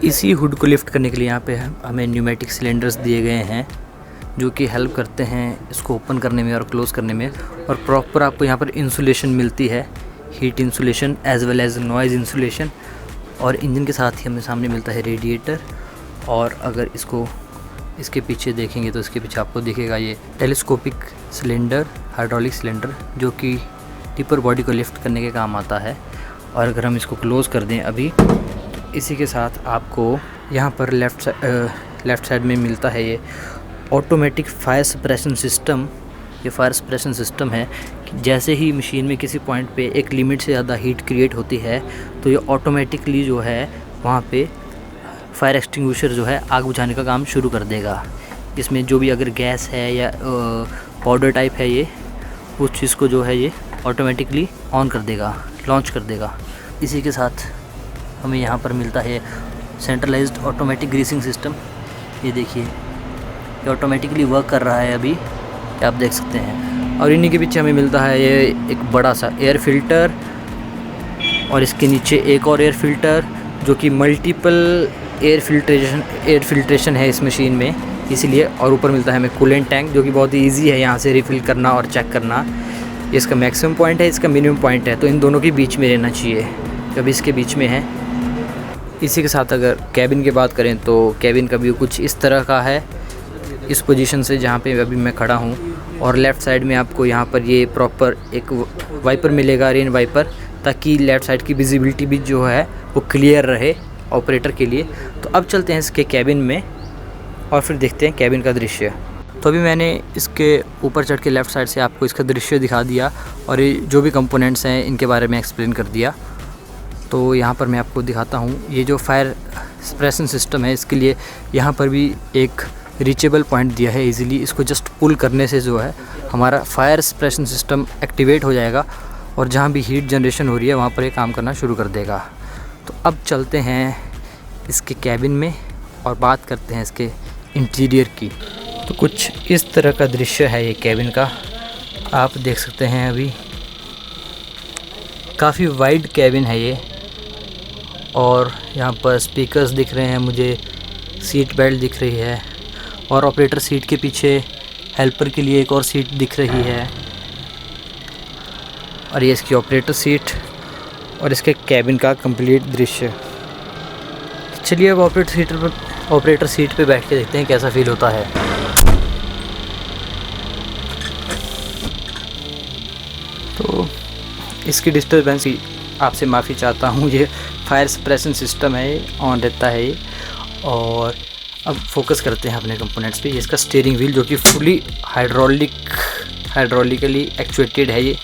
इसी हुड को लिफ्ट करने के लिए यहाँ पे हमें न्यूमेटिक सिलेंडर्स दिए गए हैं जो कि हेल्प करते हैं इसको ओपन करने में और क्लोज़ करने में। और प्रॉपर आपको यहाँ पर इंसुलेशन मिलती है, heat insulation as well as noise insulation. और इंजन के साथ ही हमें सामने मिलता है रेडिएटर। और अगर इसके पीछे देखेंगे तो इसके पीछे आपको दिखेगा ये टेलीस्कोपिक सिलेंडर, हाइड्रोलिक सिलेंडर, जो कि टिपर बॉडी को लिफ्ट करने के काम आता है। और अगर हम इसको क्लोज़ कर दें अभी, तो इसी के साथ आपको यहाँ पर लेफ़्ट साइड में मिलता है ये ऑटोमेटिक फायर सप्रेशन सिस्टम। ये फायर सप्रेशन सिस्टम है कि जैसे ही मशीन में किसी पॉइंट पे एक लिमिट से ज़्यादा हीट क्रिएट होती है तो ये ऑटोमेटिकली जो है वहाँ पे फायर एक्सटिंग्विशर जो है आग बुझाने का काम शुरू कर देगा। इसमें जो भी अगर गैस है या पाउडर टाइप है, ये उस चीज़ को जो है ये ऑटोमेटिकली ऑन कर देगा, लॉन्च कर देगा। इसी के साथ हमें यहाँ पर मिलता है सेंट्रलाइज्ड ऑटोमेटिक ग्रीसिंग सिस्टम। ये देखिए, ये ऑटोमेटिकली वर्क कर रहा है अभी, आप देख सकते हैं। और इन्हीं के पीछे हमें मिलता है ये एक बड़ा सा एयर फिल्टर, और इसके नीचे एक और एयर फिल्टर जो कि मल्टीपल एयर फिल्ट्रेशन है इस मशीन में, इसीलिए। और ऊपर मिलता है हमें कूलेंट टैंक जो कि बहुत ही ईजी है यहाँ से रिफ़िल करना और चेक करना। ये इसका मैक्सिमम पॉइंट है, इसका मिनिमम पॉइंट है, तो इन दोनों के बीच में रहना चाहिए, कभी इसके बीच में है। इसी के साथ अगर कैबिन की बात करें तो कैबिन का व्यू कुछ इस तरह का है, इस पोजीशन से जहाँ पे अभी मैं खड़ा हूँ। और लेफ़्ट साइड में आपको यहाँ पर ये प्रॉपर एक वाइपर मिलेगा, रेन वाइपर, ताकि लेफ़्ट साइड की विजिबिलिटी भी जो है वो क्लियर रहे ऑपरेटर के लिए। तो अब चलते हैं इसके कैबिन में और फिर देखते हैं कैबिन का दृश्य। तो अभी मैंने इसके ऊपर चढ़ के लेफ़्ट साइड से आपको इसका दृश्य दिखा दिया और ये जो भी कंपोनेंट्स हैं इनके बारे में एक्सप्लेन कर दिया। तो यहाँ पर मैं आपको दिखाता हूँ ये जो फायर सप्रेशन सिस्टम है, इसके लिए यहाँ पर भी एक रीचेबल पॉइंट दिया है इजीली। इसको जस्ट पुल करने से जो है हमारा फायर सप्रेशन सिस्टम एक्टिवेट हो जाएगा और जहाँ भी हीट जनरेशन हो रही है वहाँ पर ये काम करना शुरू कर देगा। तो अब चलते हैं इसके कैबिन में और बात करते हैं इसके इंटीरियर की। तो कुछ इस तरह का दृश्य है ये कैबिन का, आप देख सकते हैं। अभी काफ़ी वाइड कैबिन है ये, और यहाँ पर स्पीकर्स दिख रहे हैं मुझे, सीट बेल्ट दिख रही है, और ऑपरेटर सीट के पीछे हेल्पर के लिए एक और सीट दिख रही है। और ये इसकी ऑपरेटर सीट और इसके कैबिन का कंप्लीट दृश्य। चलिए अब ऑपरेटर सीट पे बैठ के देखते हैं कैसा फील होता है। तो इसकी डिस्टर्बेंस आपसे माफ़ी चाहता हूँ, ये फायर सप्रेशन सिस्टम है, ऑन रहता है ये। और अब फोकस करते हैं अपने कंपोनेंट्स पे। ये इसका स्टीयरिंग व्हील जो कि फुली हाइड्रोलिकली एक्चुएटेड है ये।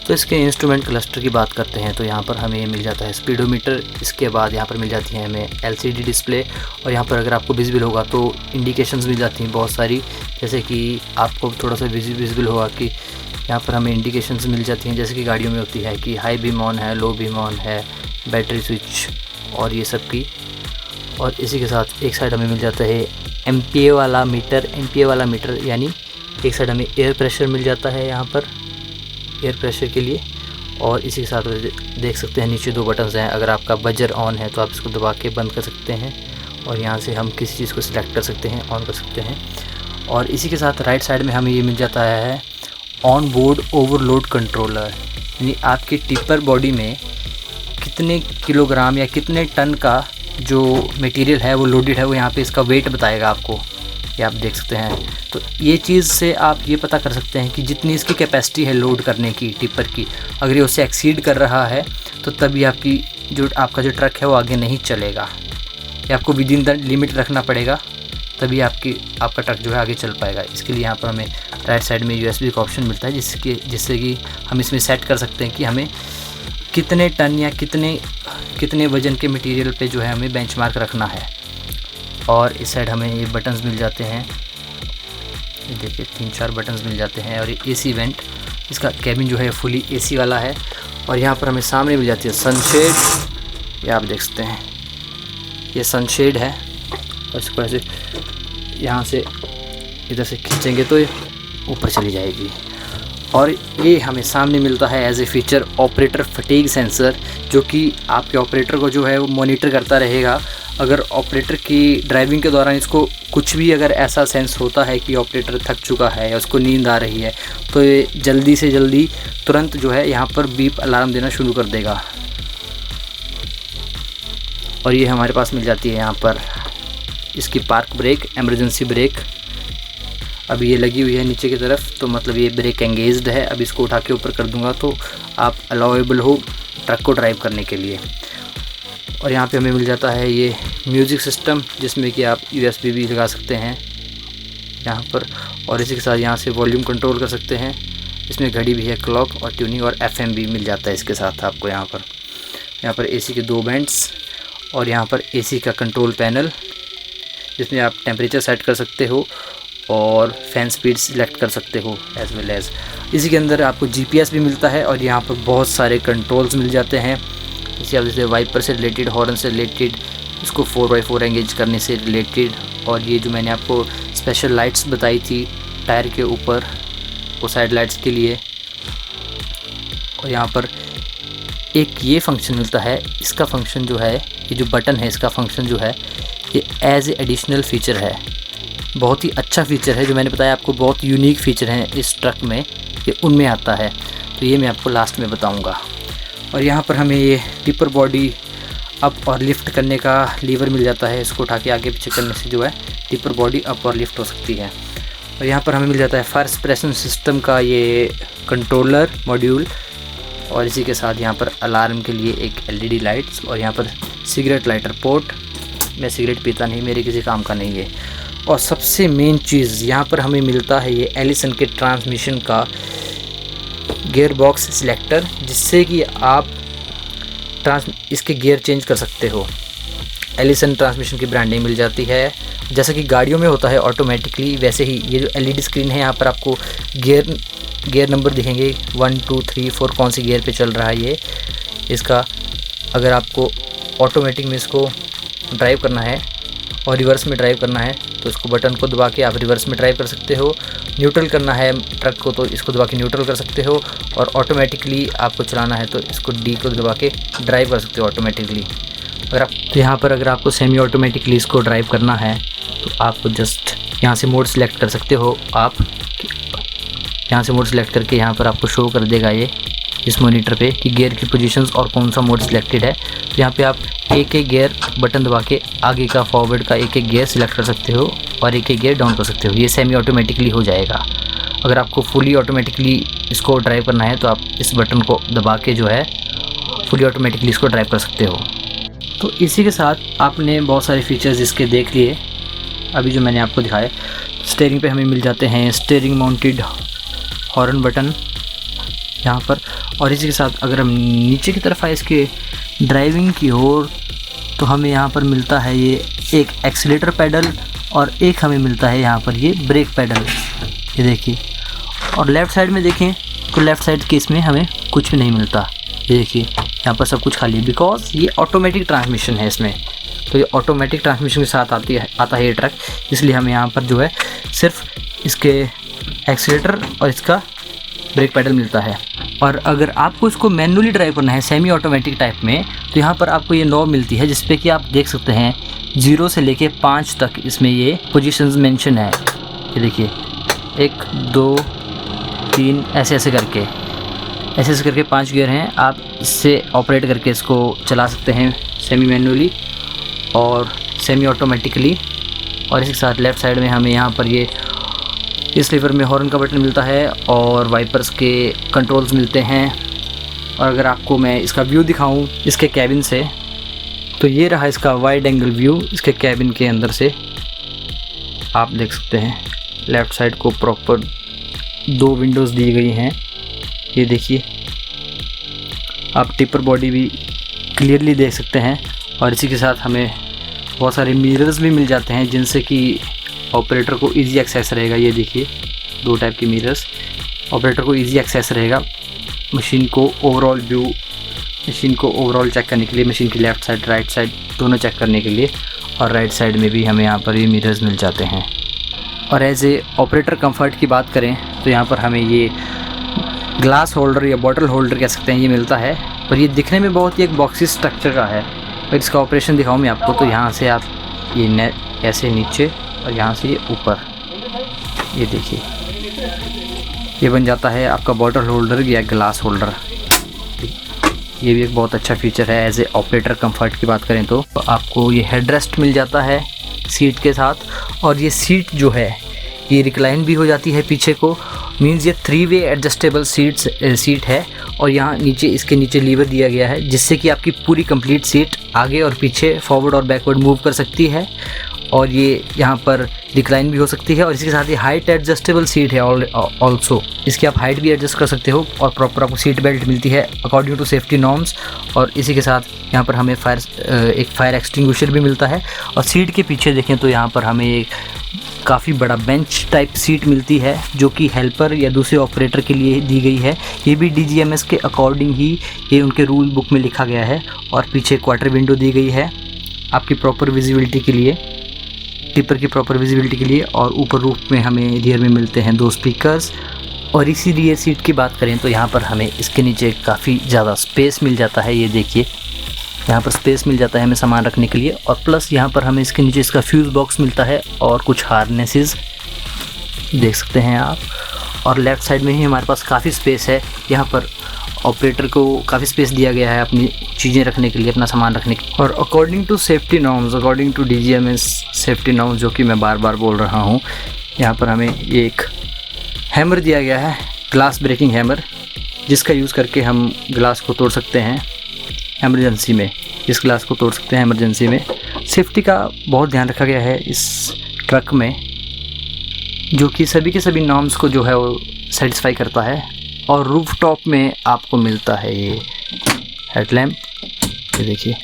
तो इसके इंस्ट्रूमेंट क्लस्टर की बात करते हैं तो यहाँ पर हमें ये मिल जाता है स्पीडोमीटर। इसके बाद यहाँ पर मिल जाती है हमें LCD डिस्प्ले, और यहाँ पर अगर आपको विजिबल होगा तो इंडिकेशंस मिल जाती हैं बहुत सारी, जैसे कि आपको थोड़ा सा विजिबल होगा कि यहाँ पर हमें इंडिकेशंस मिल जाती हैं, जैसे कि गाड़ियों में होती है कि हाई बीम ऑन है, लो बीम ऑन है, बैटरी स्विच और ये सब की। और इसी के साथ एक साइड हमें मिल जाता है MPa वाला मीटर, यानी एक साइड हमें एयर प्रेशर मिल जाता है यहाँ पर, एयर प्रेशर के लिए। और इसी के साथ देख सकते हैं नीचे 2 बटन्स हैं, अगर आपका बजर ऑन है तो आप इसको दबा के बंद कर सकते हैं, और यहाँ से हम किसी चीज़ को सिलेक्ट कर सकते हैं, ऑन कर सकते हैं। और इसी के साथ राइट साइड में हमें ये मिल जाता है ऑन बोर्ड ओवरलोड कंट्रोलर, यानी आपकी टिपर बॉडी में कितने किलोग्राम या कितने टन का जो मटेरियल है वो लोडेड है, वो यहाँ पे इसका वेट बताएगा आपको, ये आप देख सकते हैं। तो ये चीज़ से आप ये पता कर सकते हैं कि जितनी इसकी कैपेसिटी है लोड करने की टिपर की, अगर ये उससे एक्सीड कर रहा है तो तभी आपका जो ट्रक है वो आगे नहीं चलेगा। ये आपको विद इन द लिमिट रखना पड़ेगा, तभी आपका ट्रक जो है आगे चल पाएगा। इसके लिए यहाँ पर हमें राइट साइड में USB का ऑप्शन मिलता है, जिससे कि हम इसमें सेट कर सकते हैं कि हमें कितने टन या कितने वज़न के मटेरियल पे जो है हमें बेंचमार्क रखना है। और इस साइड हमें ये बटन्स मिल जाते हैं, ये देखिए 3-4 बटन्स मिल जाते हैं। और ये AC वेंट, इसका कैबिन जो है फुली AC वाला है। और यहाँ पर हमें सामने मिल जाती है सनशेड, ये आप देख सकते हैं, ये सनशेड है। और इसको ऐसे यहाँ से इधर से खींचेंगे तो ये ऊपर चली जाएगी। और ये हमें सामने मिलता है as a feature operator fatigue sensor, जो कि आपके ऑपरेटर को जो है वो मॉनिटर करता रहेगा अगर ऑपरेटर की ड्राइविंग के दौरान इसको कुछ भी अगर ऐसा सेंस होता है कि ऑपरेटर थक चुका है या उसको नींद आ रही है, तो ये जल्दी से जल्दी तुरंत जो है यहाँ पर बीप अलार्म देना शुरू कर देगा। और ये हमारे पास मिल जाती है यहाँ पर इसकी पार्क ब्रेक, इमरजेंसी ब्रेक। अभी ये लगी हुई है नीचे की तरफ, तो मतलब ये ब्रेक एंगेज्ड है। अब इसको उठा के ऊपर कर दूंगा तो आप अलाउेबल हो ट्रक को ड्राइव करने के लिए। और यहाँ पे हमें मिल जाता है ये म्यूज़िक सिस्टम, जिसमें कि आप USB भी लगा सकते हैं यहाँ पर, और इसी के साथ यहाँ से वॉल्यूम कंट्रोल कर सकते हैं। इसमें घड़ी भी है, क्लॉक और ट्यूनिंग और FM भी मिल जाता है इसके साथ आपको। यहाँ पर AC के 2 बैंड्स और यहाँ पर AC का कंट्रोल पैनल, जिसमें आप टेम्परेचर सेट कर सकते हो और फ़ैन स्पीड सिलेक्ट कर सकते हो एज़ वेल एज़। इसी के अंदर आपको GPS भी मिलता है और यहाँ पर बहुत सारे कंट्रोल्स मिल जाते हैं। जैसे वाइपर से रिलेटेड, हॉर्न से रिलेटेड, इसको 4x4 एंगेज करने से रिलेटेड, और ये जो मैंने आपको स्पेशल लाइट्स बताई थी टायर के ऊपर, वो साइड लाइट्स के लिए। और यहाँ पर एक ये फंक्शन मिलता है, इसका फंक्शन जो है, ये जो बटन है इसका फंक्शन जो है, ये एज ए एडिशनल फ़ीचर है। बहुत ही अच्छा फ़ीचर है, जो मैंने बताया आपको बहुत यूनिक फ़ीचर हैं इस ट्रक में, ये उनमें आता है। तो ये मैं आपको लास्ट में बताऊंगा। और यहाँ पर हमें ये टिपर बॉडी अप और लिफ्ट करने का लीवर मिल जाता है। इसको उठा के आगे पीछे करने से जो है टिपर बॉडी अप और लिफ्ट हो सकती है। और यहाँ पर हमें मिल जाता है फायर सप्रेशन सिस्टम का ये कंट्रोलर मॉड्यूल, और इसी के साथ यहाँ पर अलार्म के लिए एक LED लाइट्स, और यहाँ पर सिगरेट लाइटर पोर्ट। मैं सिगरेट पीता नहीं, मेरे किसी काम का नहीं है। और सबसे मेन चीज़ यहाँ पर हमें मिलता है ये एलिसन के ट्रांसमिशन का गियर बॉक्स सिलेक्टर, जिससे कि आप इसके गियर चेंज कर सकते हो। एलिसन ट्रांसमिशन की ब्रांडिंग मिल जाती है, जैसा कि गाड़ियों में होता है ऑटोमेटिकली, वैसे ही ये जो LED स्क्रीन है, यहाँ पर आपको गियर नंबर दिखेंगे 1 2 3 4 कौन सी गियर पे चल रहा है ये इसका। अगर आपको ऑटोमेटिक में इसको ड्राइव करना है और रिवर्स में ड्राइव करना है, तो इसको बटन को दबा के आप रिवर्स में ड्राइव कर सकते हो। न्यूट्रल करना है ट्रक को, तो इसको दबा के न्यूट्रल कर सकते हो। और ऑटोमेटिकली आपको चलाना है तो इसको D को दबा के ड्राइव कर सकते हो ऑटोमेटिकली। तो यहाँ पर अगर आपको सेमी ऑटोमेटिकली इसको ड्राइव करना है, तो आपको जस्ट यहाँ से मोड सेलेक्ट कर सकते हो। आप यहाँ से मोड सेलेक्ट करके यहाँ पर आपको शो कर देगा ये इस मॉनिटर पे कि गियर की पोजीशंस और कौन सा मोड सिलेक्टेड है। तो यहाँ पे आप एक गियर बटन दबा के आगे का फॉरवर्ड का एक गियर सिलेक्ट कर सकते हो और एक गियर डाउन कर सकते हो। ये सेमी ऑटोमेटिकली हो जाएगा। अगर आपको फुली ऑटोमेटिकली इसको ड्राइव करना है, तो आप इस बटन को दबा के जो है फुली ऑटोमेटिकली इसको ड्राइव कर सकते हो। तो इसी के साथ आपने बहुत सारे फीचर्स इसके देख लिए अभी जो मैंने आपको दिखाया। स्टीयरिंग पे हमें मिल जाते हैं स्टीयरिंग माउंटेड हॉर्न बटन यहाँ पर। और इसी के साथ अगर हम नीचे की तरफ आए इसके ड्राइविंग की ओर, तो हमें यहाँ पर मिलता है ये एक एक्सीलेटर पैडल और एक हमें मिलता है यहाँ पर ये ब्रेक पैडल, ये देखिए। और लेफ़्ट साइड में देखें तो लेफ़्ट साइड के इसमें हमें कुछ भी नहीं मिलता, ये देखिए यहाँ पर सब कुछ खाली है, बिकॉज ये ऑटोमेटिक ट्रांसमिशन है इसमें। तो ये ऑटोमेटिक ट्रांसमिशन के साथ आता है ये ट्रक, इसलिए हमें यहाँ पर जो है सिर्फ इसके एक्सीलेटर और इसका ब्रेक पैडल मिलता है। और अगर आपको इसको मैनुअली ड्राइव करना है सेमी ऑटोमेटिक टाइप में, तो यहाँ पर आपको ये नॉब मिलती है, जिस पे कि आप देख सकते हैं 0 से लेके 5 तक इसमें ये पोजीशंस मेंशन है। ये देखिए 1 2 3 ऐसे करके 5 गियर हैं। आप इससे ऑपरेट करके इसको चला सकते हैं सेमी मैनुअली और सेमी ऑटोमेटिकली। और इसके साथ लेफ़्ट साइड में हमें यहाँ पर ये इस लीवर में हॉर्न का बटन मिलता है और वाइपर्स के कंट्रोल्स मिलते हैं। और अगर आपको मैं इसका व्यू दिखाऊं इसके कैबिन से, तो ये रहा इसका वाइड एंगल व्यू इसके कैबिन के अंदर से। आप देख सकते हैं लेफ़्ट साइड को प्रॉपर 2 विंडोज़ दी गई हैं, ये देखिए। आप टिपर बॉडी भी क्लियरली देख सकते हैं। और इसी के साथ हमें बहुत सारे मिरर्स भी मिल जाते हैं, जिनसे कि ऑपरेटर को इजी एक्सेस रहेगा। ये देखिए 2 टाइप के मिरर्स, ऑपरेटर को इजी एक्सेस रहेगा मशीन को ओवरऑल व्यू, मशीन को ओवरऑल चेक करने के लिए, मशीन की लेफ़्ट साइड राइट साइड दोनों चेक करने के लिए। और राइट साइड में भी हमें यहाँ पर ये मिरर्स मिल जाते हैं। और एज ए ऑपरेटर कंफर्ट की बात करें तो यहाँ पर हमें ये ग्लास होल्डर या बॉटल होल्डर कह सकते हैं ये मिलता है। और ये दिखने में बहुत ही एक बॉक्सी स्ट्रक्चर का है, और इसका ऑपरेशन दिखाऊँ मैं आपको, तो यहाँ से आप ये ऐसे नीचे और यहाँ से ये ऊपर, ये देखिए ये बन जाता है आपका बॉटल होल्डर या ग्लास होल्डर। ये भी एक बहुत अच्छा फीचर है। एज ए ऑपरेटर कंफर्ट की बात करें तो आपको ये हेडरेस्ट मिल जाता है सीट के साथ, और ये सीट जो है ये रिक्लाइन भी हो जाती है पीछे को, मीन्स ये 3 वे एडजस्टेबल सीट है। और यहाँ नीचे इसके नीचे लीवर दिया गया है जिससे कि आपकी पूरी कंप्लीट सीट आगे और पीछे, फॉरवर्ड और बैकवर्ड मूव कर सकती है, और ये यहाँ पर रिक्लाइन भी हो सकती है। और इसके साथ ये हाइट एडजस्टेबल सीट है ऑल्सो, इसकी आप हाइट भी एडजस्ट कर सकते हो, और प्रॉपर आपको सीट बेल्ट मिलती है अकॉर्डिंग टू सेफ्टी नॉर्म्स। और इसी के साथ यहाँ पर हमें एक फायर एक्सटिंग्विशर भी मिलता है। और सीट के पीछे देखें तो यहाँ पर हमें एक काफ़ी बड़ा बेंच टाइप सीट मिलती है जो कि हेल्पर या दूसरे ऑपरेटर के लिए दी गई है। ये भी DGMS के अकॉर्डिंग ही ये उनके रूल बुक में लिखा गया है। और पीछे क्वार्टर विंडो दी गई है आपकी प्रॉपर विजिबिलिटी के लिए, टिपर की प्रॉपर विजिबिलिटी के लिए। और ऊपर रूफ में हमें रियर में मिलते हैं 2 स्पीकर्स। और इसी रियर सीट की बात करें तो यहाँ पर हमें इसके नीचे काफ़ी ज़्यादा स्पेस मिल जाता है। ये देखिए यहाँ पर स्पेस मिल जाता है हमें सामान रखने के लिए, और प्लस यहाँ पर हमें इसके नीचे इसका फ्यूज़ बॉक्स मिलता है और कुछ हार्नेसेस देख सकते हैं आप। और लेफ़्ट साइड में ही हमारे पास काफ़ी स्पेस है। यहाँ पर ऑपरेटर को काफ़ी स्पेस दिया गया है अपनी चीज़ें रखने के लिए, अपना सामान रखने के लिए। और according to safety norms, according to DGMS safety norms, जो कि मैं बार बार बोल रहा हूँ, यहाँ पर हमें एक हैमर दिया गया है, ग्लास ब्रेकिंग हैमर, जिसका यूज़ करके हम ग्लास को तोड़ सकते हैं एमरजेंसी में। इस ग्लास को तोड़ सकते हैं एमरजेंसी में। सेफ्टी का बहुत ध्यान रखा गया है इस ट्रक में, जो कि सभी के सभी नॉर्म्स को जो है वो सेटिस्फाई करता है। और रूफ टॉप में आपको मिलता है ये हेडलैम्प, ये देखिए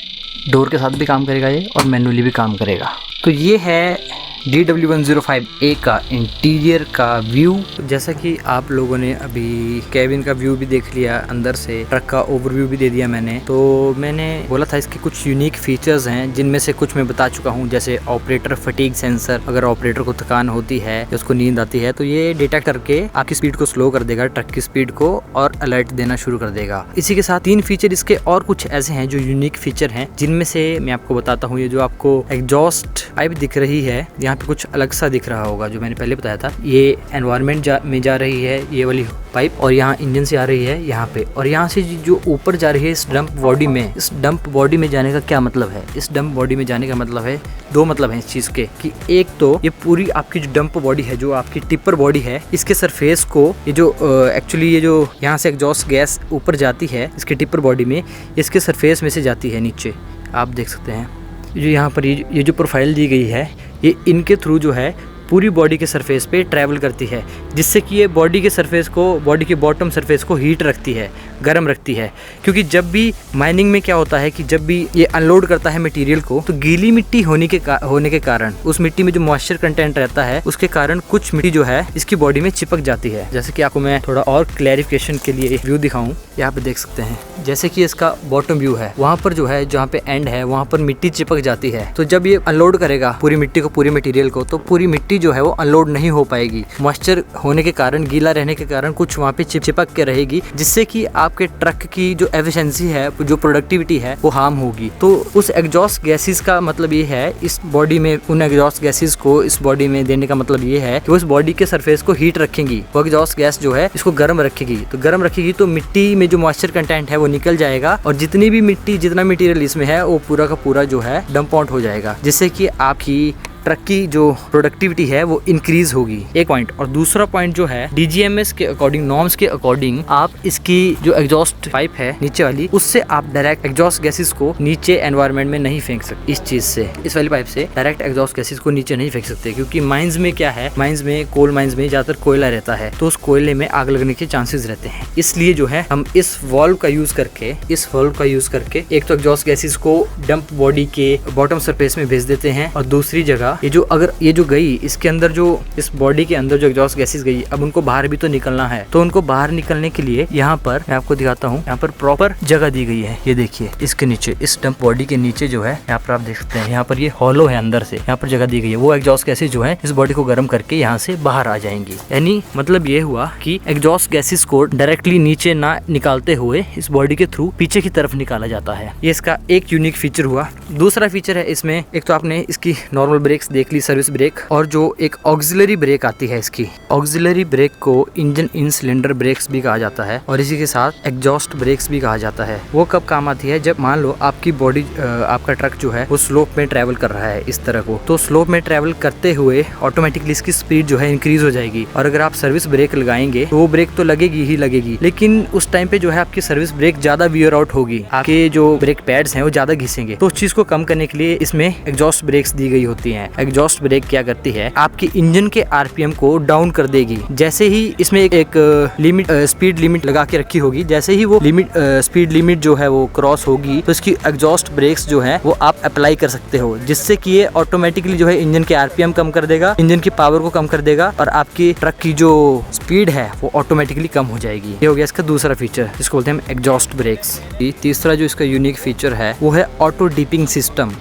डोर के साथ भी काम करेगा ये, और मैनुअली भी काम करेगा। तो ये है DW105A का इंटीरियर का व्यू। जैसा कि आप लोगों ने अभी कैबिन का व्यू भी देख लिया, अंदर से ट्रक का ओवरव्यू भी दे दिया मैंने। तो मैंने बोला था इसके कुछ यूनिक फीचर्स हैं, जिनमें से कुछ मैं बता चुका हूं, जैसे ऑपरेटर फटीग सेंसर। अगर ऑपरेटर को थकान होती है या उसको नींद आती है तो ये डिटेक्ट करके आपकी स्पीड को स्लो कर देगा, ट्रक की स्पीड को, और अलर्ट देना शुरू कर देगा। इसी के साथ 3 फीचर इसके और कुछ ऐसे हैं जो यूनिक फीचर हैं, जिनमें से मैं आपको बताता हूँ। ये जो आपको एग्जॉस्ट पाइप दिख रही है, यहाँ पे कुछ अलग सा दिख रहा होगा, जो मैंने पहले बताया था। ये एनवायरनमेंट में जा रही है ये वाली पाइप, और यहाँ इंजन से आ रही है यहाँ पे, और यहाँ से जो ऊपर जा रही है इस डंप बॉडी में। इस डंप बॉडी में जाने का क्या मतलब है? इस डंप बॉडी में जाने का मतलब है, 2 मतलब है इस चीज़ के, कि एक तो ये पूरी आपकी जो डंप बॉडी है, जो आपकी टिपर बॉडी है, इसके सरफेस को ये जो एक्चुअली ये जो यहाँ से एग्जॉस्ट गैस ऊपर जाती है इसके टिपर बॉडी में, इसके सरफेस में से जाती है नीचे, आप देख सकते हैं। जो यहाँ पर ये जो प्रोफाइल दी गई है, ये इनके थ्रू जो है पूरी बॉडी के सरफेस पे ट्रैवल करती है, जिससे कि ये बॉडी के सरफेस को, बॉडी के बॉटम सरफेस को हीट रखती है, गर्म रखती है। क्योंकि जब भी माइनिंग में क्या होता है कि जब भी ये अनलोड करता है मटेरियल को, तो गीली मिट्टी होने के कारण, उस मिट्टी में जो मॉइस्चर कंटेंट रहता है उसके कारण कुछ मिट्टी जो है इसकी बॉडी में चिपक जाती है। जैसे कि आपको मैं थोड़ा और क्लैरिफिकेशन के लिए एक व्यू दिखाऊं, यहाँ पे देख सकते हैं। जैसे कि इसका बॉटम व्यू है, वहाँ पर जो है जहाँ पे एंड है वहाँ पर मिट्टी चिपक जाती है। तो जब ये अनलोड करेगा पूरी मिट्टी को, पूरी मटेरियल को, तो पूरी मिट्टी जो है वो अनलोड नहीं हो पाएगी। मॉइस्चर होने के कारण, गीला रहने के कारण कुछ वहाँ पे चिपक के रहेगी, जिससे कि आपके ट्रक की जो एफिशिएंसी है, जो प्रोडक्टिविटी है, वो हार्म होगी। तो उस एग्जॉस्ट गैसेस का मतलब ये है, इस बॉडी में उन एग्जॉस्ट गैसेस को इस बॉडी में देने का मतलब ये है कि उस बॉडी के सरफेस को हीट रखेंगी। वो एग्जॉस्ट गैस जो है इसको गर्म रखेगी, तो गर्म रखेगी तो मिट्टी में जो मॉइस्चर कंटेंट है वो निकल जाएगा, और जितनी भी मिट्टी, जितना मटेरियल इसमें है वो पूरा का पूरा जो है डंप आउट हो जाएगा, जिससे कि आपकी ट्रक की जो प्रोडक्टिविटी है वो इंक्रीज होगी। एक पॉइंट। और दूसरा पॉइंट जो है, DGMS के अकॉर्डिंग, नॉर्म्स के अकॉर्डिंग, आप इसकी जो एग्जॉस्ट पाइप है नीचे वाली, उससे आप डायरेक्ट एग्जॉस्ट गैसेस को नीचे एनवायरनमेंट में नहीं फेंक सकते। इस चीज से, इस वाली पाइप से डायरेक्ट एग्जॉस्ट गैसेस को नीचे नहीं फेंक सकते, क्योंकि माइंस में क्या है, माइंस में, कोल माइंस में ज्यादातर कोयला रहता है, तो उस कोयले में आग लगने के चांसेस रहते हैं। इसलिए जो है हम इस वाल्व का यूज करके एक तो एग्जॉस्ट गैसेस को डंप बॉडी के बॉटम सरफेस में भेज देते हैं, और दूसरी जगह दोबारा ये जो गई इसके अंदर जो इस बॉडी के अंदर जो एग्जॉस्ट गैसेस गई, अब उनको बाहर भी तो निकलना है। तो उनको बाहर निकलने के लिए यहाँ पर मैं आपको दिखाता हूँ, यहाँ पर प्रॉपर जगह दी गई है। ये देखिए इसके नीचे, इस डंप बॉडी के नीचे जो है यहाँ पर आप देख सकते हैं, यहाँ पर ये हॉलो है अंदर से, यहाँ पर जगह दी गई है। वो एग्जॉस्ट गैसेस जो है इस बॉडी को गर्म करके यहाँ से बाहर आ जाएंगी। यानी मतलब ये हुआ कि एग्जॉस्ट गैसेस को डायरेक्टली नीचे ना निकालते हुए इस बॉडी के थ्रू पीछे की तरफ निकाला जाता है। ये इसका एक यूनिक फीचर हुआ। दूसरा फीचर है इसमें, एक तो आपने इसकी नॉर्मल ब्रेक्स देख ली, सर्विस ब्रेक, और जो एक ऑक्सिलरी ब्रेक आती है इसकी, ऑक्सिलरी ब्रेक को इंजन इन सिलेंडर ब्रेक्स भी कहा जाता है और इसी के साथ एग्जॉस्ट ब्रेक्स भी कहा जाता है। वो कब काम आती है, जब मान लो आपकी बॉडी आपका ट्रक जो है वो स्लोप में ट्रेवल कर रहा है इस तरह को, तो स्लोप में ट्रेवल करते हुए ऑटोमेटिकली इसकी स्पीड जो है इंक्रीज हो जाएगी। और अगर आप सर्विस ब्रेक लगाएंगे तो वो ब्रेक तो लगेगी ही लगेगी, लेकिन उस टाइम पे जो है आपकी सर्विस ब्रेक ज्यादा वियर आउट होगी, आपके जो ब्रेक पैड्स हैं वो ज्यादा घिसेंगे। तो उस चीज को कम करने के लिए इसमें एग्जॉस्ट ब्रेक्स दी गई होती हैं। एग्जॉस्ट ब्रेक क्या करती है, आपके इंजन के आरपीएम को डाउन कर देगी। जैसे ही इसमें एक लिमिट स्पीड लिमिट लगा के रखी होगी, जैसे ही वो लिमिट स्पीड लिमिट जो है वो क्रॉस होगी तो इसकी एग्जॉस्ट ब्रेक्स जो है वो आप अप्लाई कर सकते हो, जिससे कि ये ऑटोमेटिकली जो है इंजन के आरपीएम कम कर देगा, इंजन की पावर को कम कर देगा और आपकी ट्रक की जो स्पीड है वो ऑटोमेटिकली कम हो जाएगी। ये हो गया इसका दूसरा फीचर, जिसको बोलते हैं एग्जॉस्ट ब्रेक्स। तीसरा जो इसका यूनिक फीचर है वो है auto dipping system.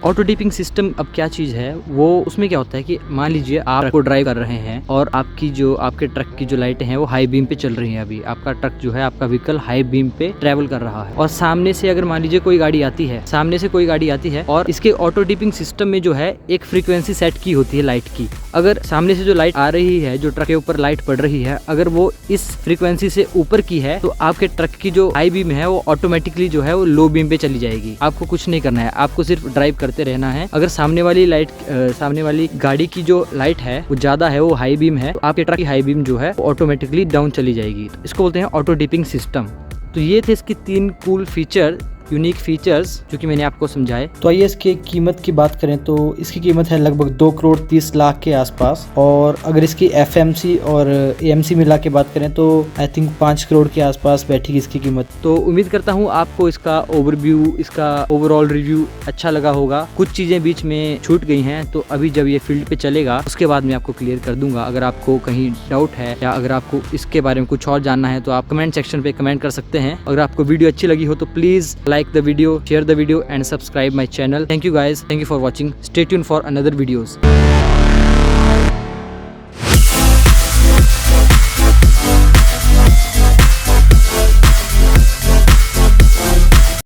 Auto dipping system अब क्या चीज़ है, वो उसमें क्या होता है कि मान लीजिए आप ट्रक को ड्राइव कर रहे हैं और आपके ट्रक की जो लाइटें हैं वो हाई बीम पे चल रही हैं। अभी आपका ट्रक जो है, आपका व्हीकल हाई बीम पे ट्रैवल कर रहा है और सामने से अगर मान लीजिए कोई गाड़ी आती है और इसके ऑटो डिपिंग सिस्टम में जो है एक फ्रीक्वेंसी सेट की होती है लाइट की। अगर सामने से जो लाइट आ रही है, जो ट्रक के ऊपर लाइट पड़ रही है, अगर वो इस फ्रीक्वेंसी से ऊपर की है तो आपके ट्रक की जो हाई बीम है वो ऑटोमेटिकली जो है वो लो बीम पे चली जाएगी। आपको कुछ नहीं करना है, आपको सिर्फ ड्राइव करते रहना है। अगर सामने वाली गाड़ी की जो लाइट है वो ज्यादा है, वो हाई बीम है, तो आपके ट्रक की हाई बीम जो है वो ऑटोमेटिकली डाउन चली जाएगी। तो इसको बोलते हैं ऑटो डिपिंग सिस्टम। तो ये थे इसकी 3 कूल फीचर, यूनिक फीचर्स जो कि मैंने आपको समझाए। तो आइए इसकी कीमत की बात करें तो इसकी कीमत है लगभग 2 करोड़ 30 लाख के आसपास, और अगर इसकी एफएमसी और एएमसी मिला के बात करें तो आई थिंक 5 करोड़ के आसपास बैठेगी इसकी कीमत। तो उम्मीद करता हूँ आपको इसका ओवरव्यू, इसका ओवरऑल रिव्यू अच्छा लगा होगा। कुछ चीज़ें बीच में छूट गई हैं, तो अभी जब ये फील्ड पे चलेगा उसके बाद मैं आपको क्लियर कर दूंगा। अगर आपको कहीं डाउट है या अगर आपको इसके बारे में कुछ और जानना है तो आप कमेंट सेक्शन पे कमेंट कर सकते हैं। अगर आपको वीडियो अच्छी लगी हो तो please like the video, share the video and subscribe my channel. Thank you guys. Thank you for watching. Stay tuned for another videos.